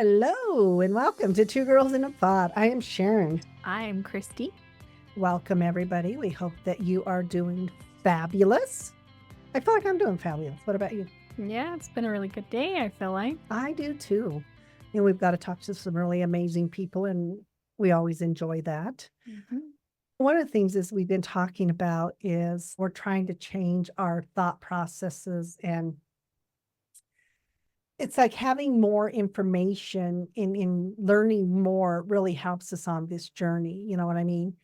Hello and welcome to Two Girls in a Pod. I am Sharon. I'm Christy. Welcome, everybody. We hope that you are doing fabulous. I feel like I'm doing fabulous. What about you? Yeah, it's been a really good day, I feel like. I do too. And we've got to talk to some really amazing people, and we always enjoy that. One of the things is we've been talking about is we're trying to change our thought processes, and it's like having more information in learning more really helps us on this journey. You know what I mean?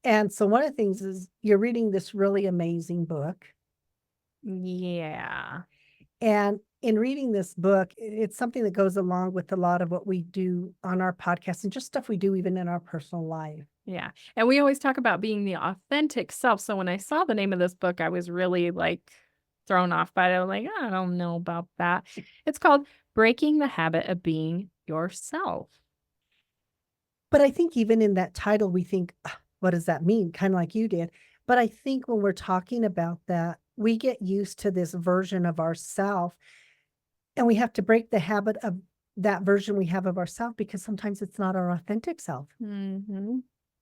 And so one of the things is you're reading this really amazing book. Yeah. And in reading this book, it's something that goes along with a lot of what we do on our podcast and just stuff we do even in our personal life. Yeah. And we always talk about being the authentic self. So when I saw the name of this book, I was really thrown off by it. I was like, I don't know about that. It's called Breaking the Habit of Being Yourself. But I think even in that title, we think, what does that mean? Kind of like you did. But I think when we're talking about that, we get used to this version of ourself, and we have to break the habit of that version we have of ourselves because sometimes it's not our authentic self.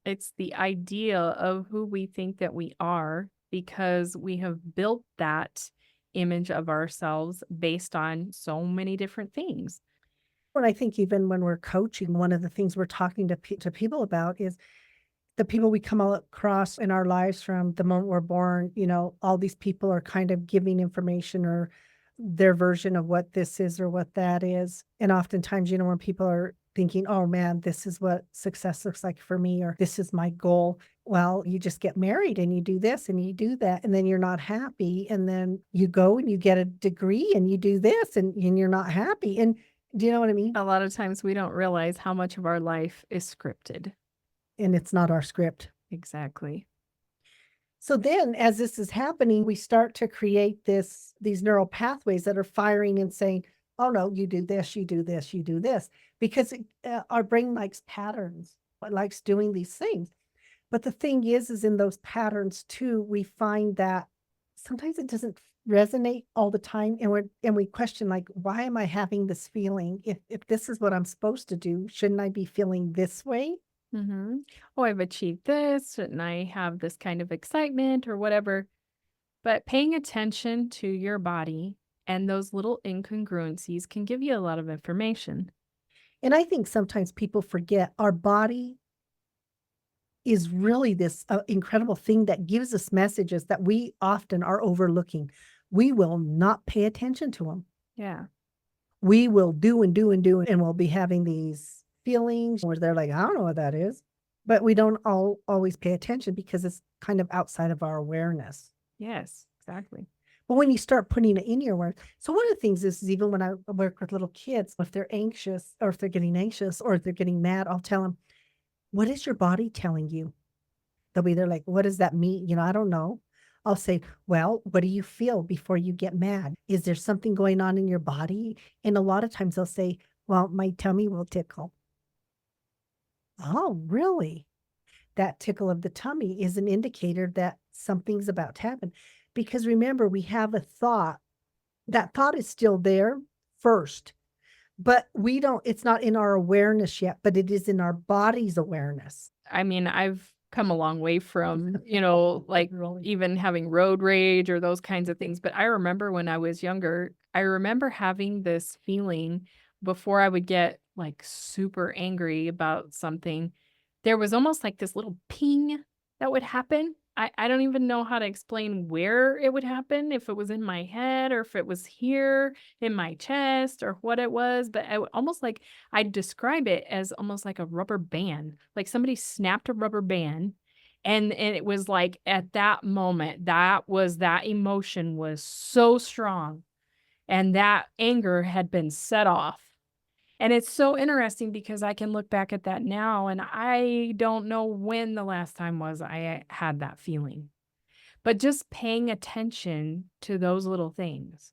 It's the idea of who we think that we are because we have built that image of ourselves based on so many different things. And I think even when we're coaching, one of the things we're talking to people about is the people we come across in our lives from the moment we're born. All these people are kind of giving information or their version of what this is or what that is. And oftentimes, when people are thinking, oh man, this is what success looks like for me, or this is my goal. Well, you just get married and you do this and you do that, and then you're not happy. And then you go and you get a degree and you do this and you're not happy. And do you know what I mean? A lot of times we don't realize how much of our life is scripted. And it's not our script. Exactly. So then as this is happening, we start to create these neural pathways that are firing and saying, oh no, you do this, you do this, you do this, because our brain likes patterns. It likes doing these things. But the thing is in those patterns too, we find that sometimes it doesn't resonate all the time. And we question, like, why am I having this feeling? If this is what I'm supposed to do, shouldn't I be feeling this way? Oh, I've achieved this. Shouldn't I have this kind of excitement or whatever? But paying attention to your body and those little incongruencies can give you a lot of information. And I think sometimes people forget our body is really this incredible thing that gives us messages that we often are overlooking. We will not pay attention to them. Yeah. We will do and do and do, and we'll be having these feelings where they're like, I don't know what that is. But we don't always pay attention because it's kind of outside of our awareness. Yes, exactly. But when you start putting it in your work, so one of the things is even when I work with little kids, if they're anxious or if they're getting anxious or if they're getting mad, I'll tell them, what is your body telling you? They'll be there like, what does that mean? I don't know. I'll say, well, what do you feel before you get mad? Is there something going on in your body? And a lot of times they'll say, well, my tummy will tickle. Oh, really? That tickle of the tummy is an indicator that something's about to happen. Because remember, we have a thought. That thought is still there first, but it's not in our awareness yet, but it is in our body's awareness. I mean, I've come a long way from, even having road rage or those kinds of things. But I remember when I was younger, I remember having this feeling before I would get super angry about something. There was almost like this little ping that would happen. I don't even know how to explain where it would happen, if it was in my head or if it was here in my chest or what it was, but almost like I'd describe it as almost like a rubber band, like somebody snapped a rubber band. And it was like at that moment, that emotion was so strong and that anger had been set off. And it's so interesting because I can look back at that now and I don't know when the last time was I had that feeling. But just paying attention to those little things.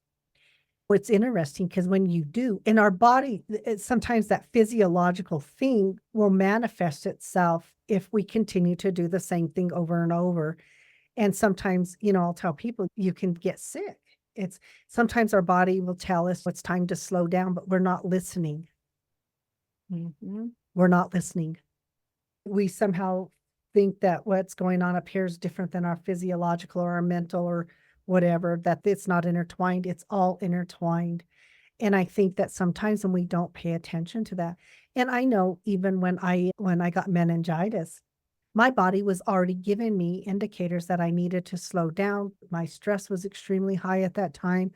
It's interesting because when you do, in our body, sometimes that physiological thing will manifest itself if we continue to do the same thing over and over. And sometimes, I'll tell people you can get sick. It's sometimes our body will tell us it's time to slow down, but we're not listening. Mhm. We're not listening. We somehow think that what's going on up here is different than our physiological or our mental or whatever, that it's not intertwined. It's all intertwined. And I think that sometimes when we don't pay attention to that, and I know even when I got meningitis, my body was already giving me indicators that I needed to slow down. My stress was extremely high at that time.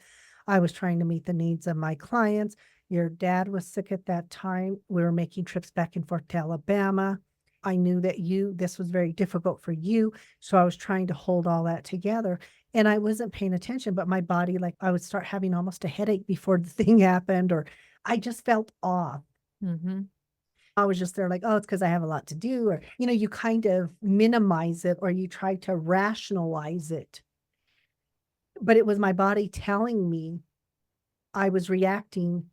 I was trying to meet the needs of my clients. Your dad was sick at that time. We were making trips back and forth to Alabama. I knew that this was very difficult for you. So I was trying to hold all that together. And I wasn't paying attention, but my body, like I would start having almost a headache before the thing happened, or I just felt off. Mhm. I was just there like, oh, it's because I have a lot to do. Or, you kind of minimize it or you try to rationalize it. But it was my body telling me I was reacting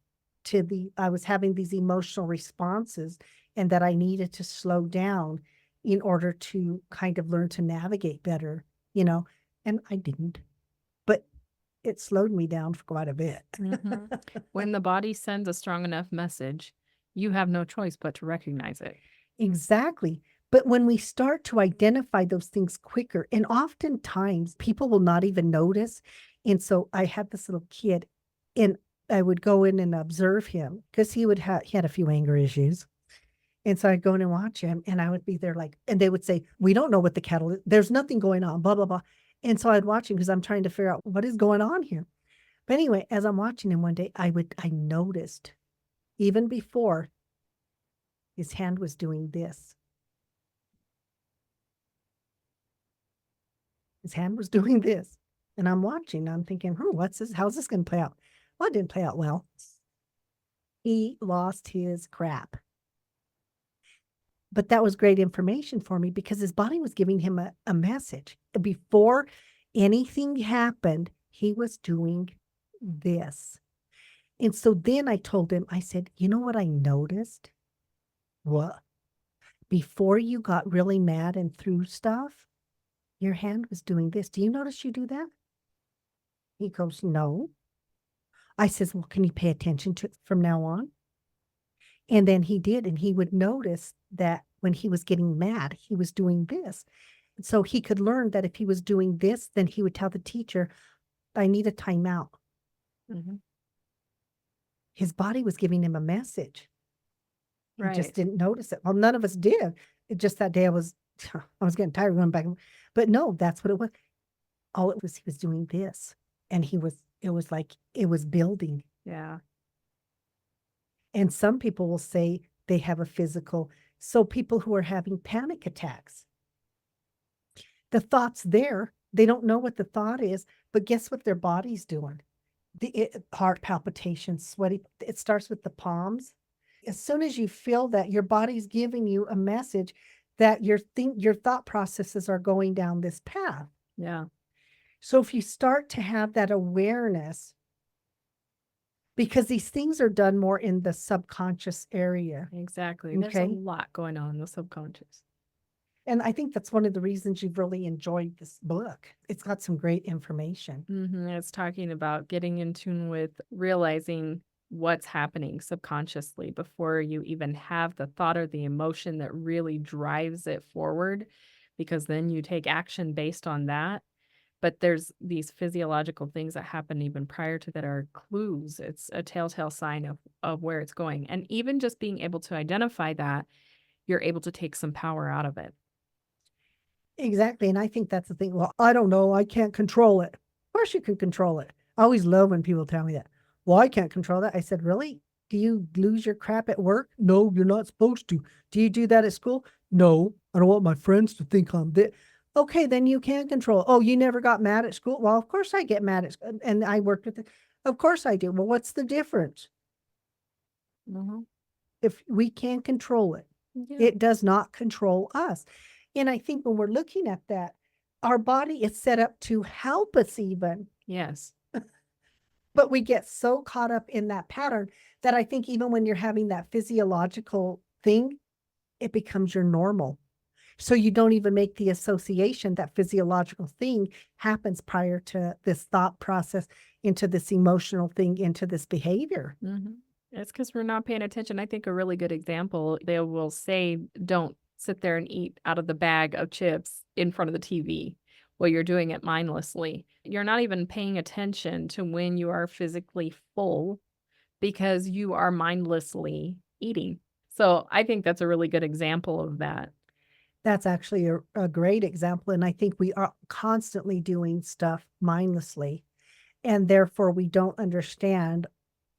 I was having these emotional responses and that I needed to slow down in order to kind of learn to navigate better, and I didn't. But it slowed me down for quite a bit. Mhm. When the body sends a strong enough message, you have no choice but to recognize it. Exactly. But when we start to identify those things quicker, and oftentimes people will not even notice. And so I had this little kid, and I would go in and observe him because he had a few anger issues. And so I'd go in and watch him, and I would be there like, and they would say, "We don't know what the kettle is. There's nothing going on, blah, blah, blah." And so I'd watch him because I'm trying to figure out what is going on here. But anyway, as I'm watching him one day, I noticed even before his hand was doing this. His hand was doing this. And I'm watching. I'm thinking, what's this? How's this going to play out? Well, it didn't play out well. He lost his crap. But that was great information for me because his body was giving him a message. Before anything happened, he was doing this. And so then I told him, I said, you know what I noticed? What? Before you got really mad and threw stuff, your hand was doing this. Do you notice you do that? He goes, no. I says, well, can you pay attention to it from now on? And then he did, and he would notice that when he was getting mad, he was doing this. So he could learn that if he was doing this, then he would tell the teacher, I need a timeout. Mhm. His body was giving him a message. He just Right. didn't notice it. Well, none of us did. It just that day I was getting tired of going back. But no, that's what it was. All it was, he was doing this. And it was like it was building. Yeah. And some people will say they have a physical. So people who are having panic attacks, the thought's there. They don't know what the thought is, but guess what their body's doing? Heart palpitations, sweaty. It starts with the palms. As soon as you feel that, your body's giving you a message that your thought processes are going down this path. Yeah. So if you start to have that awareness, because these things are done more in the subconscious area. Exactly. There's a Okay. lot going on in the subconscious. And I think that's one of the reasons you've really enjoyed this book. It's got some great information. It's talking about getting in tune with realizing what's happening subconsciously before you even have the thought or the emotion that really drives it forward, because then you take action based on that. But there's these physiological things that happen even prior to that are clues. It's a telltale sign of where it's going. And even just being able to identify that, you're able to take some power out of it. Exactly. And I think that's the thing. Well, I don't know. I can't control it. Of course you can control it. I always love when people tell me that. Well, I can't control that. I said, really? Do you lose your crap at work? No, you're not supposed to. Do you do that at school? No, I don't want my friends to think I'm this. Okay, then you can control it. Oh, you never got mad at school? Well, of course I get mad at school. And I worked with it. Of course I do. Well, what's the difference? Mhm. If we can't control it, Yeah. it does not control us. And I think when we're looking at that, our body is set up to help us even, Yes. but we get so caught up in that pattern that I think even when you're having that physiological thing, it becomes your normal. So you don't even make the association that physiological thing happens prior to this thought process into this emotional thing, into this behavior. Mhm. It's because we're not paying attention. I think a really good example, they will say, don't sit there and eat out of the bag of chips in front of the TV while you're doing it mindlessly. You're not even paying attention to when you are physically full because you are mindlessly eating. So I think that's a really good example of that. That's actually a great example, and I think we are constantly doing stuff mindlessly, and therefore we don't understand.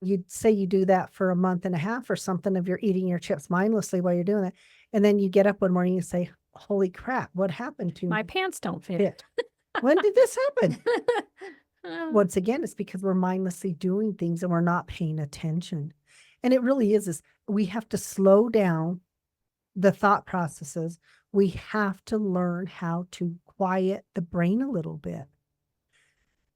You'd say you do that for a month and a half or something of you're eating your chips mindlessly while you're doing that, and then you get up one morning and say, "Holy crap, what happened to My pants don't fit. it? When did this happen?" Oh, Once again, it's because we're mindlessly doing things and we're not paying attention. And it really is we have to slow down the thought processes. We have to learn how to quiet the brain a little bit.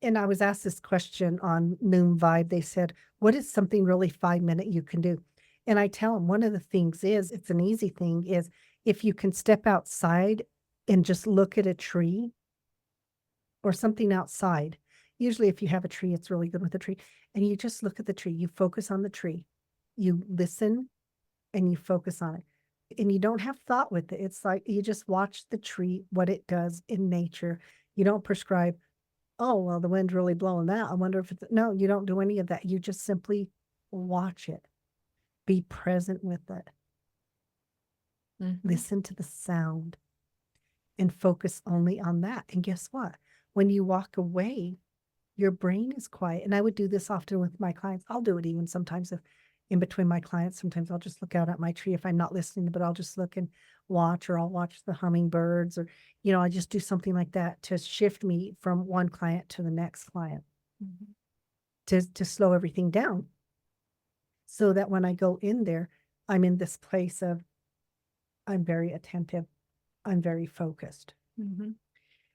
And I was asked this question on Noon Vibe. They said, "What is something really 5 minute you can do?" And I tell them one of the things is, it's an easy thing, is if you can step outside and just look at a tree or something outside. Usually, if you have a tree, it's really good with a tree. And you just look at the tree, you focus on the tree, you listen and you focus on it. And you don't have thought with it. It's like you just watch the tree, what it does in nature. You don't prescribe, oh, well, the wind's really blowing that. I wonder if it's, no, you don't do any of that. You just simply watch it, be present with it, mhm. listen to the sound, and focus only on that. And guess what? When you walk away, your brain is quiet. And I would do this often with my clients. I'll do it even sometimes if in between my clients. Sometimes I'll just look out at my tree if I'm not listening, but I'll just look and watch, or I'll watch the hummingbirds, or, I just do something like that to shift me from one client to the next client, Mhm. to slow everything down so that when I go in there, I'm in this place of I'm very attentive, I'm very focused. Mhm.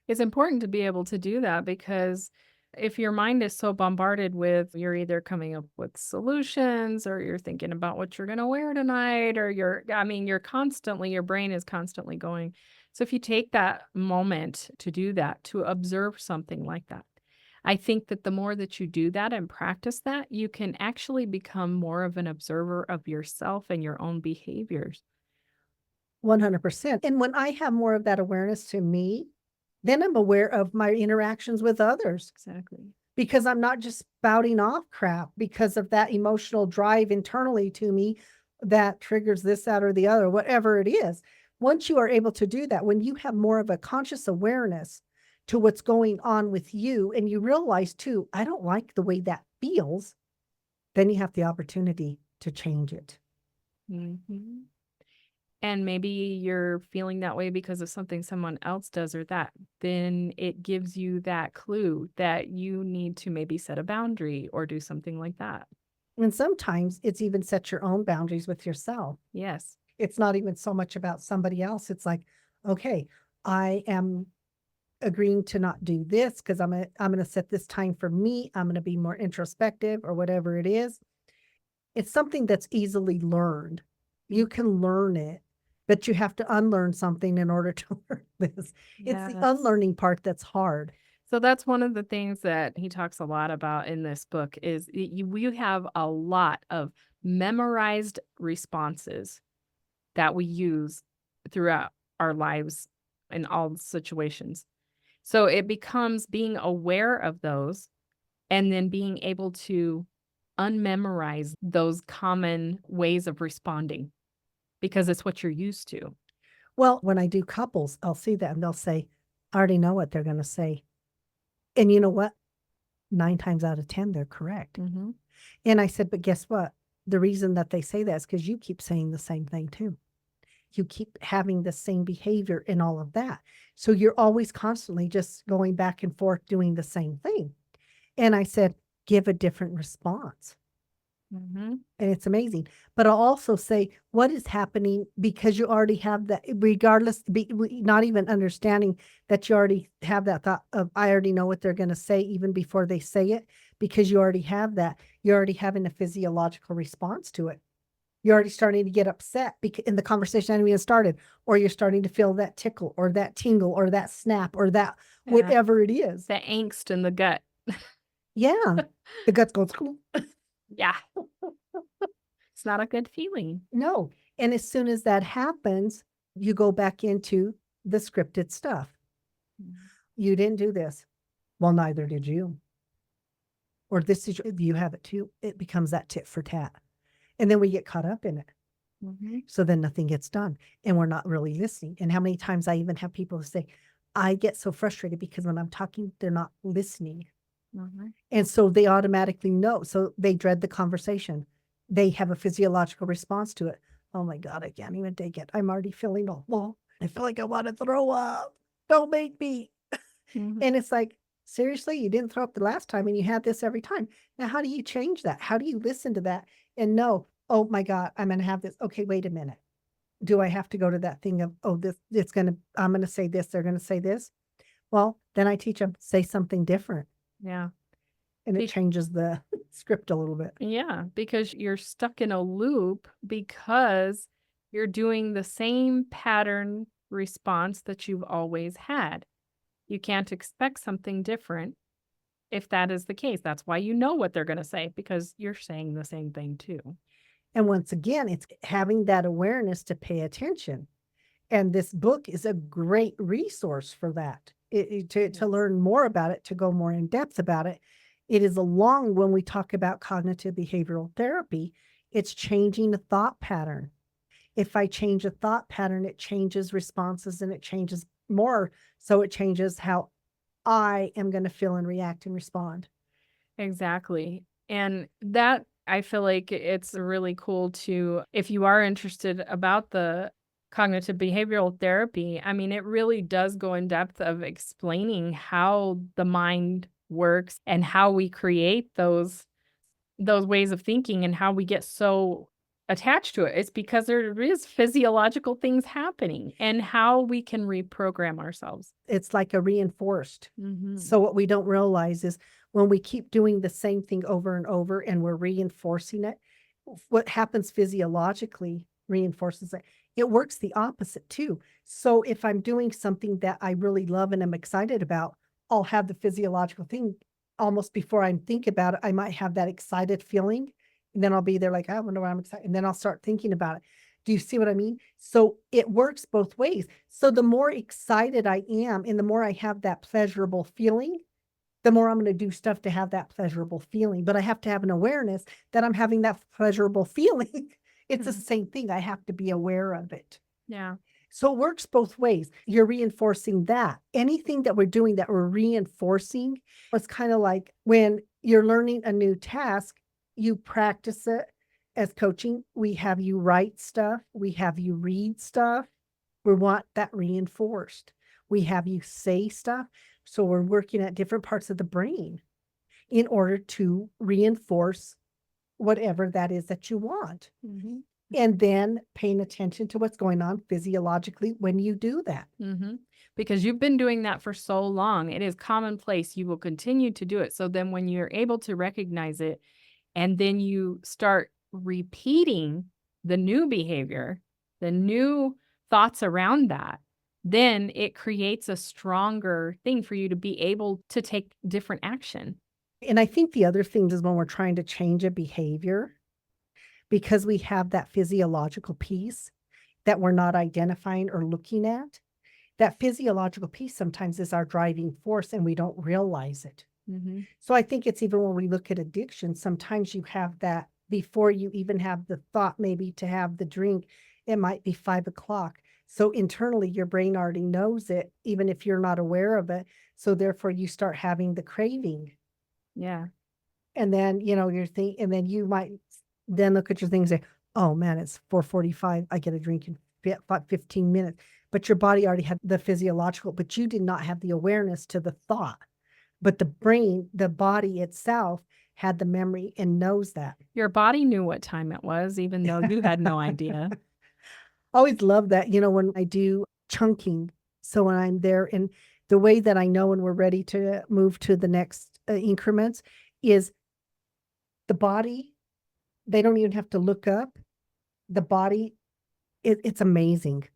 It's important to be able to do that because if your mind is so bombarded with you're either coming up with solutions or you're thinking about what you're going to wear tonight or you're constantly your brain is constantly going. So if you take that moment to do that, to observe something like that, I think that the more that you do that and practice that, you can actually become more of an observer of yourself and your own behaviors. 100%. And when I have more of that awareness to me, then I'm aware of my interactions with others, Exactly. because I'm not just spouting off crap because of that emotional drive internally to me that triggers this, that, or the other, whatever it is. Once you are able to do that, when you have more of a conscious awareness to what's going on with you, and you realize too, I don't like the way that feels, then you have the opportunity to change it. Mhm. And maybe you're feeling that way because of something someone else does or that, then it gives you that clue that you need to maybe set a boundary or do something like that. And sometimes it's even set your own boundaries with yourself. Yes. It's not even so much about somebody else. It's like, okay, I am agreeing to not do this because I'm gonna set this time for me. I'm gonna be more introspective or whatever it is. It's something that's easily learned. You can learn it, but you have to unlearn something in order to learn this. It's the Yes. unlearning part that's hard. So that's one of the things that he talks a lot about in this book is we have a lot of memorized responses that we use throughout our lives in all situations. So it becomes being aware of those and then being able to unmemorize those common ways of responding because it's what you're used to. Well, when I do couples, I'll see that and they'll say, I already know what they're gonna say. And you know what? 9 times out of 10, they're correct. Mhm. And I said, "But guess what? The reason that they say that is because you keep saying the same thing too. You keep having the same behavior and all of that. So you're always constantly just going back and forth doing the same thing." And I said, "Give a different response." Mhm. And it's amazing. But I'll also say, what is happening because you already have that, regardless, not even understanding that you already have that thought of, I already know what they're going to say even before they say it, because you already have that. You're already having a physiological response to it. You're already starting to get upset because in the conversation hadn't even started, or you're starting to feel that tickle or that tingle or that snap or that Yeah. whatever it is. The angst in the gut. Yeah. The guts goes, Yeah. It's not a good feeling. No. And as soon as that happens, you go back into the scripted stuff. Mm. You didn't do this. Well, neither did you. Or this is, you have it too. It becomes that tit for tat. And then we get caught up in it. Mhm. So then nothing gets done and we're not really listening. And how many times I even have people say, I get so frustrated because when I'm talking, they're not listening. Mhm. And so they automatically know. So they dread the conversation. They have a physiological response to it. Oh my God, I can't even take it. I'm already feeling awful. I feel like I want to throw up. Don't make me. Mhm. And it's like, seriously, you didn't throw up the last time and you had this every time. Now, how do you change that? How do you listen to that and know, oh my God, I'm going to have this. Okay, wait a minute. Do I have to go to that thing of, oh, this, it's going to, I'm going to say this, they're going to say this? Well, then I teach them, say something different. Yeah. And it Be changes the script a little bit. Yeah, because you're stuck in a loop because you're doing the same pattern response that you've always had. You can't expect something different if that is the case. That's why you know what they're gonna say, because you're saying the same thing too. And once again, it's having that awareness to pay attention. And this book is a great resource for that. To learn more about it, to go more in depth about it. It is along when we talk about cognitive behavioral therapy, it's changing a thought pattern. If I change a thought pattern, it changes responses and it changes more. So it changes how I am going to feel and react and respond. Exactly. And that I feel like it's really cool to, if you are interested about the cognitive behavioral therapy, I mean, it really does go in depth of explaining how the mind works and how we create those ways of thinking and how we get so attached to it. It's because there is physiological things happening and how we can reprogram ourselves. It's like a reinforced. Mhm. So what we don't realize is when we keep doing the same thing over and over and we're reinforcing it, what happens physiologically reinforces it. It works the opposite too. So if I'm doing something that I really love and I'm excited about, I'll have the physiological thing almost before I think about it. I might have that excited feeling. And then I'll be there like, I wonder why I'm excited. And then I'll start thinking about it. Do you see what I mean? So it works both ways. So the more excited I am and the more I have that pleasurable feeling, the more I'm going to do stuff to have that pleasurable feeling. But I have to have an awareness that I'm having that pleasurable feeling. It's the Mhm. same thing. I have to be aware of it. Yeah. So it works both ways. You're reinforcing that. Anything that we're doing that we're reinforcing, it's kind of like when you're learning a new task, you practice it. As coaching, we have you write stuff, we have you read stuff. We want that reinforced. We have you say stuff. So we're working at different parts of the brain in order to reinforce whatever that is that you want. Mhm. And then paying attention to what's going on physiologically when you do that. Mhm. Because you've been doing that for so long. It is commonplace. You will continue to do it. So then when you're able to recognize it and then you start repeating the new behavior, the new thoughts around that, then it creates a stronger thing for you to be able to take different action. And I think the other thing is when we're trying to change a behavior, because we have that physiological piece that we're not identifying or looking at, that physiological piece sometimes is our driving force and we don't realize it. Mhm. So I think it's even when we look at addiction, sometimes you have that before you even have the thought maybe to have the drink, it might be 5 o'clock. So internally, your brain already knows it, even if you're not aware of it. So therefore, you start having the craving. Yeah. And then, you're thinking, and then you might then look at your thing and say, oh man, it's 4:45. I get a drink in 15 minutes. But your body already had the physiological, but you did not have the awareness to the thought. But the brain, the body itself had the memory and knows that. Your body knew what time it was, even though you had no idea. Always love that, when I do chunking. So when I'm there and the way that I know when we're ready to move to the next increments is the body, they don't even have to look up. The body, it's amazing.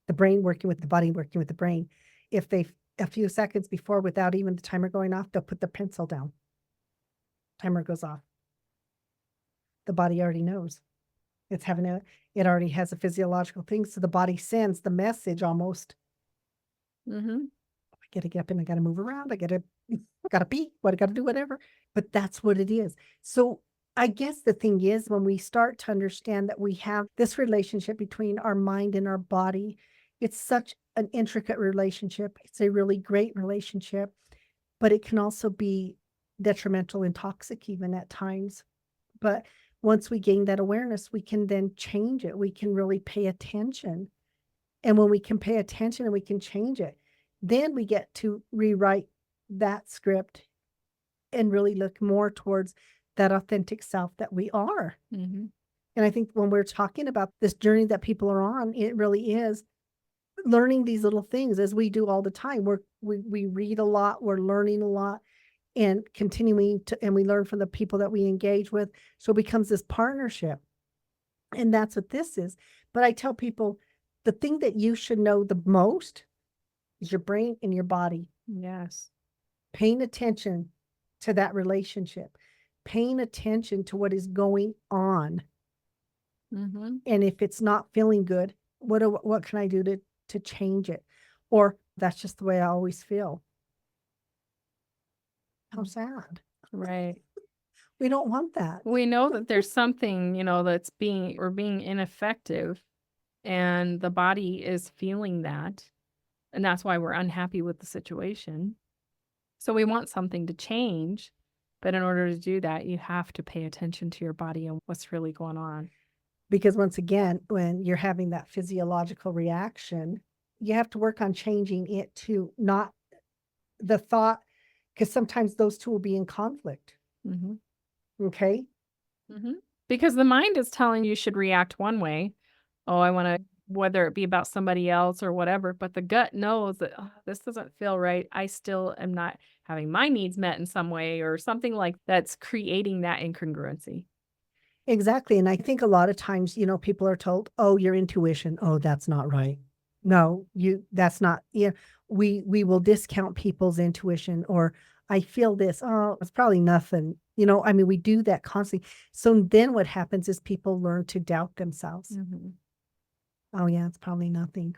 The brain working with the body, working with the brain. If they, a few seconds before, without even the timer going off, they'll put the pencil down. Timer goes off. the body already knows. It already has a physiological thing. So the body sends the message almost. Mm-hmm. I gotta get up and I gotta move around. I gotta pee, I gotta do whatever. But that's what it is. So I guess the thing is, when we start to understand that we have this relationship between our mind and our body, it's such an intricate relationship. It's a really great relationship, but it can also be detrimental and toxic even at times. But once we gain that awareness, we can then change it. We can really pay attention. And when we can pay attention and we can change it, then we get to rewrite that script and really look more towards that authentic self that we are. Mm-hmm. And I think when we're talking about this journey that people are on, it really is learning these little things as we do all the time. We read a lot, we're learning a lot, and continuing to, and we learn from the people that we engage with. So it becomes this partnership. And that's what this is. But I tell people the thing that you should know the most is your brain and your body. Yes. Paying attention to that relationship, paying attention to what is going on. Mm-hmm. And if it's not feeling good, what can I do to change it? Or that's just the way I always feel. How sad. Right. We don't want that. We know that there's something, that's being ineffective, and the body is feeling that. And that's why we're unhappy with the situation. So we want something to change. But in order to do that, you have to pay attention to your body and what's really going on. Because once again, when you're having that physiological reaction, you have to work on changing it to not the thought, because sometimes those two will be in conflict. Mm-hmm. Okay. Mm-hmm. Because the mind is telling you should react one way. Oh, I want to, whether it be about somebody else or whatever, but the gut knows that this doesn't feel right. I still am not having my needs met in some way or something like that's creating that incongruency. Exactly. And I think a lot of times, people are told, oh, your intuition. Oh, that's not right. No, that's not, we will discount people's intuition, or I feel this. Oh, it's probably nothing. We do that constantly. So then what happens is people learn to doubt themselves. Mm-hmm. Oh yeah, it's probably nothing.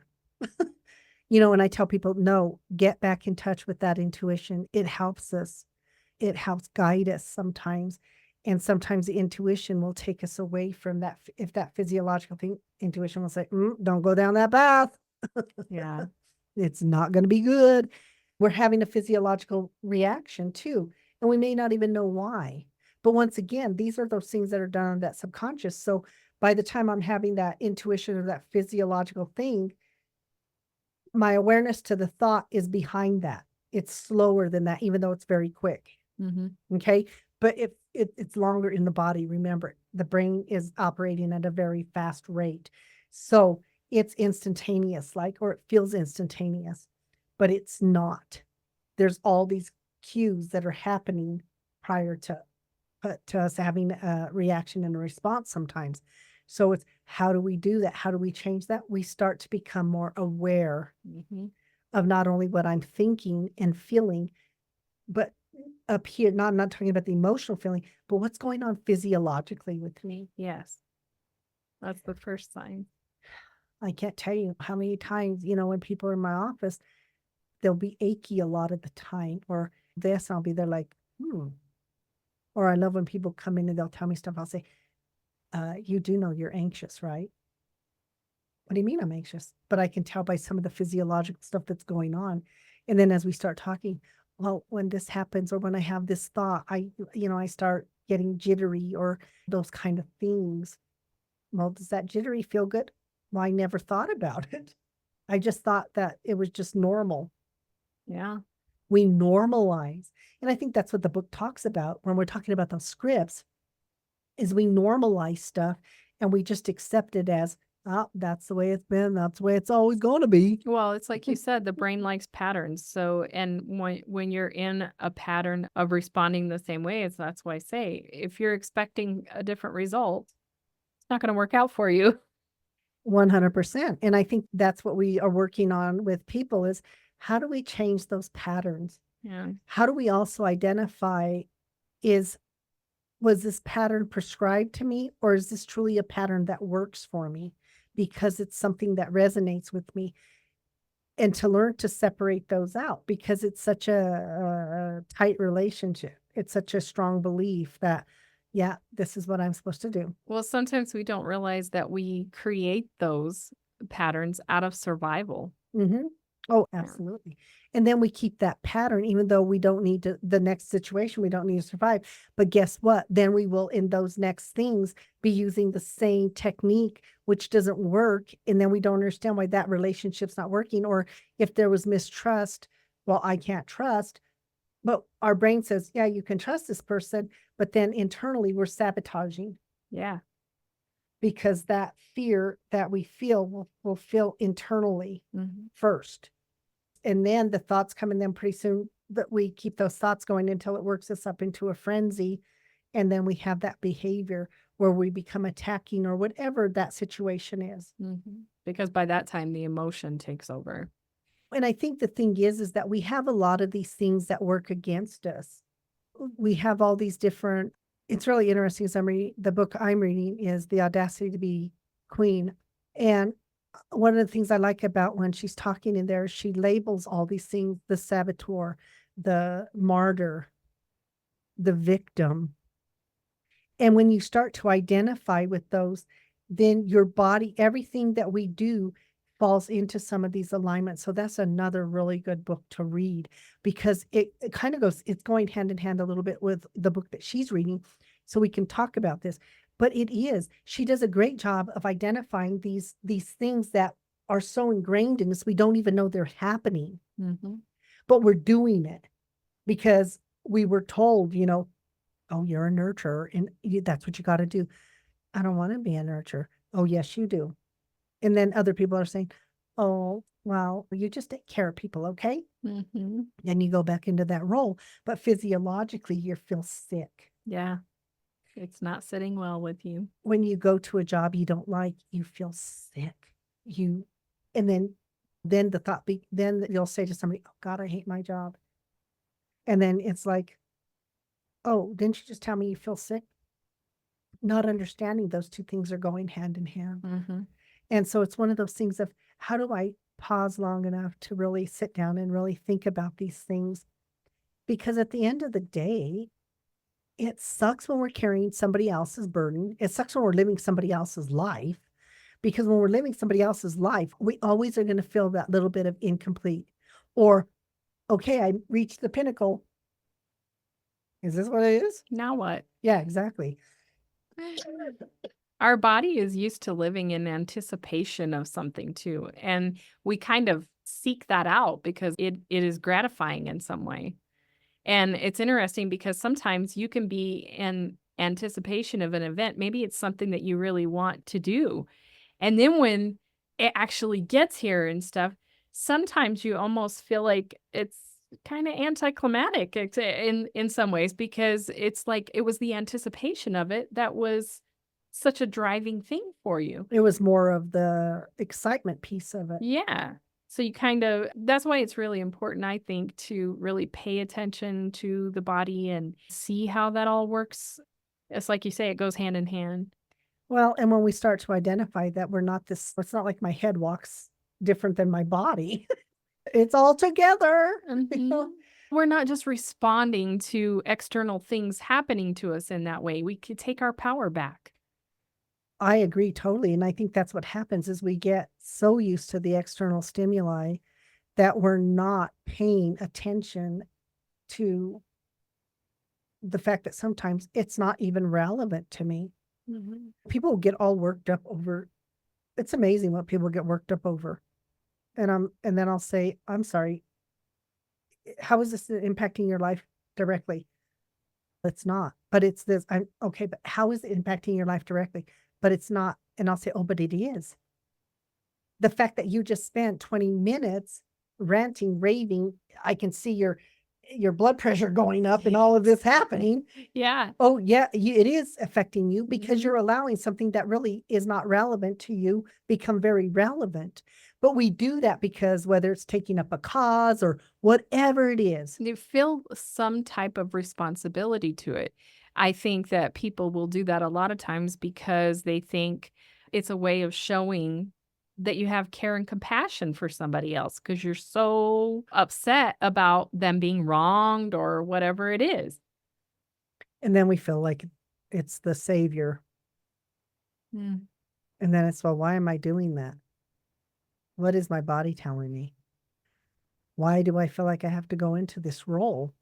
And I tell people, no, get back in touch with that intuition. It helps us. It helps guide us sometimes. And sometimes the intuition will take us away from that. If that physiological thing, intuition will say, don't go down that path. Yeah. It's not going to be good. We're having a physiological reaction too. And we may not even know why. But once again, these are those things that are done on that subconscious. So by the time I'm having that intuition or that physiological thing, my awareness to the thought is behind that. It's slower than that, even though it's very quick. Mm-hmm. Okay. But it's longer in the body. Remember, the brain is operating at a very fast rate. So it's instantaneous, or it feels instantaneous, but it's not. There's all these cues that are happening prior to us having a reaction and a response sometimes. So it's, how do we do that? How do we change that? We start to become more aware Mm-hmm. of not only what I'm thinking and feeling, but up here, I'm not talking about the emotional feeling, but what's going on physiologically with me. Yes. That's the first sign. I can't tell you how many times, when people are in my office, they'll be achy a lot of the time, or this, I'll be there like, Or I love when people come in and they'll tell me stuff. I'll say, you do know you're anxious, right? What do you mean I'm anxious? But I can tell by some of the physiological stuff that's going on. And then as we start talking, well, when this happens or when I have this thought, I start getting jittery or those kind of things. Well, does that jittery feel good? Well, I never thought about it. I just thought that it was just normal. Yeah. We normalize. And I think that's what the book talks about when we're talking about those scripts, is we normalize stuff and we just accept it as, oh, that's the way it's been. That's the way it's always going to be. Well, it's like you said, the brain likes patterns. So, and when you're in a pattern of responding the same way, that's why I say, if you're expecting a different result, it's not going to work out for you. 100%. And I think that's what we are working on with people, is how do we change those patterns? Yeah. How do we also identify, is was this pattern prescribed to me, or is this truly a pattern that works for me because it's something that resonates with me? And to learn to separate those out, because it's such a tight relationship. It's such a strong belief that, yeah, this is what I'm supposed to do. Well, sometimes we don't realize that we create those patterns out of survival. Mhm. Oh, Yeah. absolutely. And then we keep that pattern even though we don't need to the next situation, we don't need to survive. But guess what? Then we will, in those next things, be using the same technique, which doesn't work, and then we don't understand why that relationship's not working, or if there was mistrust, well, I can't trust, but our brain says, "Yeah, you can trust this person," but then internally, we're sabotaging Yeah. because that fear that we feel will feel internally Mhm. first. And then the thoughts come, and then pretty soon that we keep those thoughts going until it works us up into a frenzy, and then we have that behavior where we become attacking or whatever that situation is. Mhm. Because by that time, the emotion takes over. And I think the thing is that we have a lot of these things that work against us. We have all these different, it's really interesting as the book I'm reading is The Audacity to Be Queen. And one of the things I like about when she's talking in there, she labels all these things: the saboteur, the martyr, the victim. And when you start to identify with those, then your body, everything that we do falls into some of these alignments. So that's another really good book to read because it kind of goes, it's going hand in hand a little bit with the book that she's reading. So we can talk about this. But she does a great job of identifying these things that are so ingrained in us, we don't even know they're happening, Mhm. but we're doing it because we were told, "Oh, you're a nurturer, and that's what you gotta do." I don't wanna be a nurturer. "Oh, yes, you do." And then other people are saying, "Oh, well, you just take care of people, okay?" Mhm. And you go back into that role, but physiologically, you feel sick. Yeah. It's not sitting well with you. When you go to a job you don't like, you feel sick. You and then the thought then you'll say to somebody, "Oh god, I hate my job." And then it's like, "Oh, didn't you just tell me you feel sick?" Not understanding those 2 things are going hand in hand. Mhm. And so it's one of those things of how do I pause long enough to really sit down and really think about these things? Because at the end of the day, it sucks when we're carrying somebody else's burden. It sucks when we're living somebody else's life. Because when we're living somebody else's life, we always are going to feel that little bit of incomplete. Or, okay, I reached the pinnacle. Is this what it is? Now what? Yeah, exactly. Our body is used to living in anticipation of something too, and we kind of seek that out because it is gratifying in some way. And it's interesting because sometimes you can be in anticipation of an event. Maybe it's something that you really want to do. And then when it actually gets here and stuff, sometimes you almost feel like it's kind of anticlimactic in some ways because it's like it was the anticipation of it that was such a driving thing for you. It was more of the excitement piece of it. Yeah. So you kind of that's why it's really important, I think, to really pay attention to the body and see how that all works. It's like you say, it goes hand in hand. Well, and when we start to identify that we're not this, it's not like my head walks different than my body. It's all together. You Mhm. know? We're not just responding to external things happening to us in that way. We could take our power back. I agree totally. And I think that's what happens is we get so used to the external stimuli that we're not paying attention to the fact that sometimes it's not even relevant to me. Mhm. People get all worked up over, it's amazing what people get worked up over. And then I'll say, I'm sorry, how is this impacting your life directly? It's not, but it's this. I'm okay, but how is it impacting your life directly? But it's not. And I'll say, oh, but it is. The fact that you just spent 20 minutes ranting, raving, I can see your blood pressure going up and all of this happening. Yeah. Oh, yeah, it is affecting you because Mhm. you're allowing something that really is not relevant to you become very relevant. But we do that because whether it's taking up a cause or whatever it is. You feel some type of responsibility to it. I think that people will do that a lot of times because they think it's a way of showing that you have care and compassion for somebody else because you're so upset about them being wronged or whatever it is. And then we feel like it's the savior. Mm. And then it's, well, why am I doing that? What is my body telling me? Why do I feel like I have to go into this role?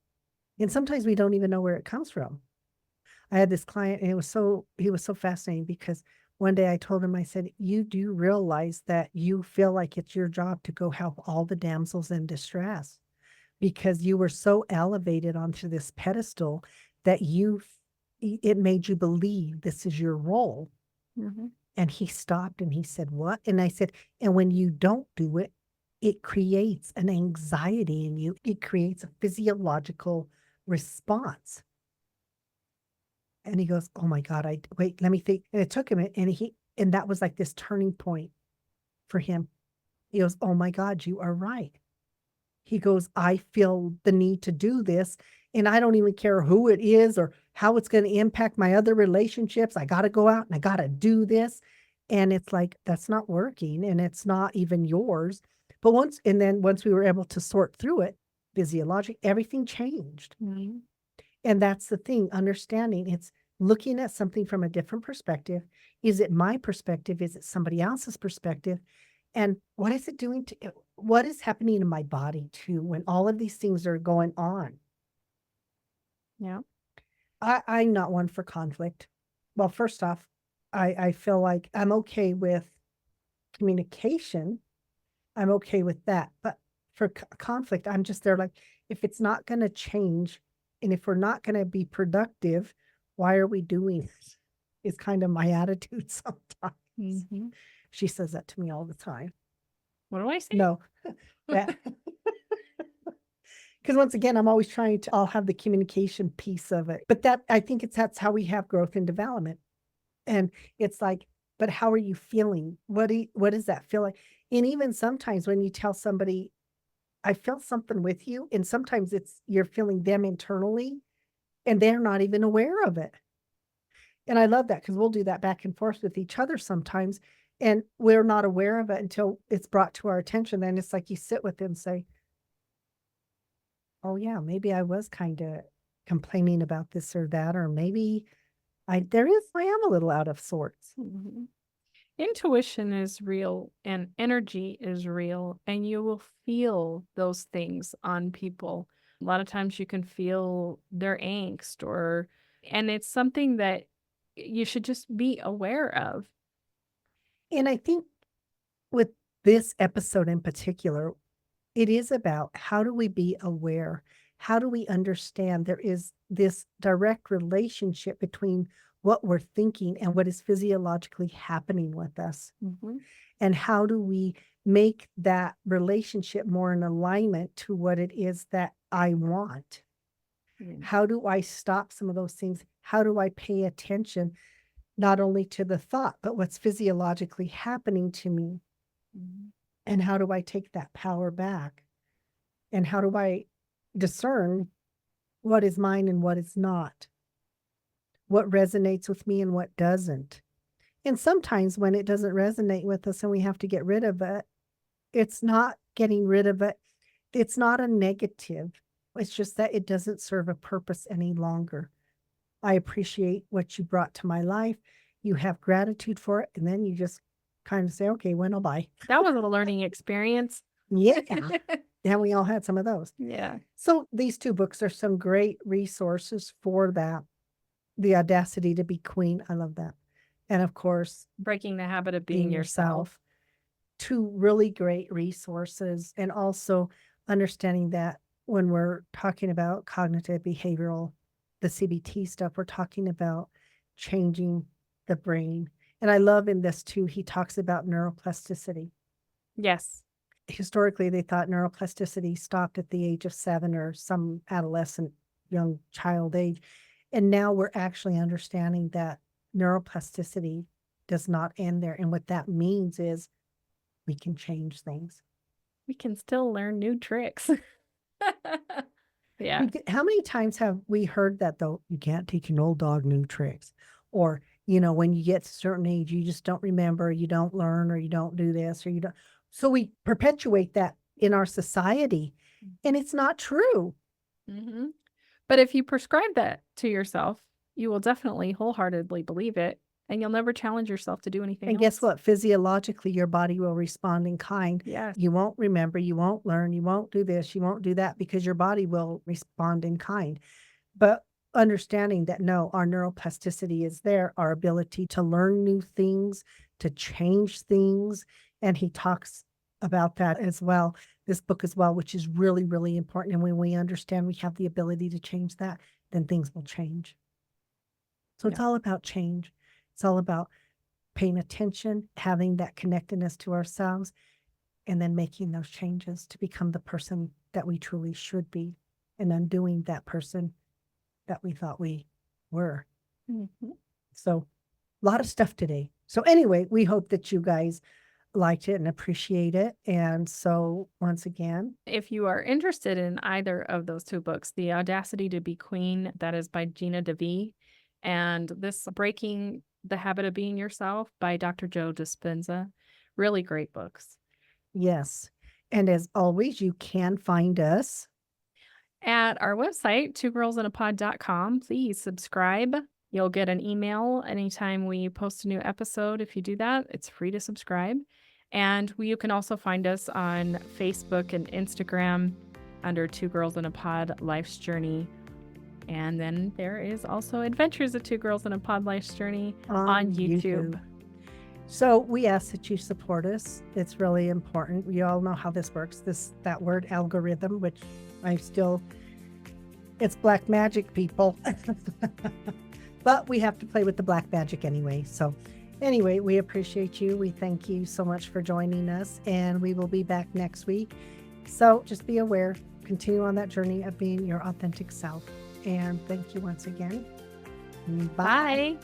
And sometimes we don't even know where it comes from. I had this client, and he was so fascinating because one day I told him, I said, "You do realize that you feel like it's your job to go help all the damsels in distress because you were so elevated onto this pedestal that it made you believe this is your role." Mhm. And he stopped and he said, "What?" And I said, "And when you don't do it, it creates an anxiety in you. It creates a physiological response." And he goes, "Oh my God, wait, let me think." And it took him, and that was like this turning point for him. He goes, "Oh my God, you are right." He goes, "I feel the need to do this, and I don't even care who it is or how it's going to impact my other relationships. I got to go out and I got to do this." And it's like, that's not working and it's not even yours. But once we were able to sort through it, physiologically, everything changed. Mhm. And that's the thing, understanding it's looking at something from a different perspective. Is it my perspective? Is it somebody else's perspective? And what is it doing what is happening in my body too when all of these things are going on? Yeah. I'm not one for conflict. Well, first off, I feel like I'm okay with communication. I'm okay with that. But for conflict, I'm just there like, if it's not going to change and if we're not going to be productive, why are we doing it? Is kind of my attitude sometimes. Mhm. She says that to me all the time. What do I say? No, that because once again, I'll have the communication piece of it. But I think that's how we have growth and development. And it's like, but how are you feeling? What does that feel like? And even sometimes when you tell somebody, I feel something with you, and sometimes it's you're feeling them internally and they're not even aware of it. And I love that because we'll do that back and forth with each other sometimes. And we're not aware of it until it's brought to our attention. Then it's like you sit with them and say, "Oh yeah, maybe I was kind of complaining about this or that, or maybe I am a little out of sorts." Mhm. Intuition is real and energy is real, and you will feel those things on people. A lot of times you can feel their angst and it's something that you should just be aware of. And I think with this episode in particular, it is about how do we be aware? How do we understand there is this direct relationship between what we're thinking and what is physiologically happening with us? Mhm. And how do we make that relationship more in alignment to what it is that I want? Yeah. How do I stop some of those things? How do I pay attention not only to the thought, but what's physiologically happening to me? Mhm. And how do I take that power back? And how do I discern what is mine and what is not? What resonates with me and what doesn't? And sometimes when it doesn't resonate with us and we have to get rid of it, it's not getting rid of it. It's not a negative. It's just that it doesn't serve a purpose any longer. I appreciate what you brought to my life. You have gratitude for it. And then you just kind of say, okay, well, bye. That was a learning experience. Yeah. Yeah, we all had some of those. Yeah. So these two books are some great resources for that. The Audacity to Be Queen. I love that. And of course, Breaking the habit of being Being yourself. Yourself. Two really great resources. And also understanding that when we're talking about cognitive behavioral, the CBT stuff, we're talking about changing the brain. And I love in this too, he talks about neuroplasticity. Yes. Historically, they thought neuroplasticity stopped at the age of 7 or some adolescent, young child age. And now we're actually understanding that neuroplasticity does not end there. And what that means is we can change things. We can still learn new tricks. Yeah. How many times have we heard that though? You can't teach an old dog new tricks. Or, when you get to a certain age, you just don't remember, you don't learn, or you don't do this, or you don't. So we perpetuate that in our society, and it's not true. Mhm. But if you prescribe that to yourself, you will definitely wholeheartedly believe it, and you'll never challenge yourself to do anything And guess else. what? Physiologically, your body will respond in kind. Yes. You won't remember, you won't learn, you won't do this, you won't do that because your body will respond in kind. But understanding that no, our neuroplasticity is there, our ability to learn new things, to change things. And he talks about that as well, this book as well, which is really, really important. And when we understand we have the ability to change that, then things will change. So it's Yeah. all about change. It's all about paying attention, having that connectedness to ourselves, and then making those changes to become the person that we truly should be, and undoing that person that we thought we were. Mhm. So, a lot of stuff today. So, anyway, we hope that you guys liked it and appreciate it. And so, once again, If you are interested in either of those 2 books, The Audacity to Be Queen, that is by Gina DeVee, and this Breaking the Habit of Being Yourself by Dr. Joe Dispenza, really great books. yes. And as always, you can find us. At our website, twogirlsinapod.com, please subscribe. You'll get an email anytime we post a new episode. If you do that, it's free to subscribe. And you can also find us on Facebook and Instagram under Two Girls in a Pod Life's Journey. And then there is also Adventures of Two Girls in a Pod Life's Journey on YouTube. So we ask that you support us. It's really important. We all know how this works. That word algorithm, which it's black magic, people. But we have to play with the black magic anyway. So anyway, we appreciate you. We thank you so much for joining us, and we will be back next week. So just be aware, continue on that journey of being your authentic self. And thank you once again. Bye. Bye.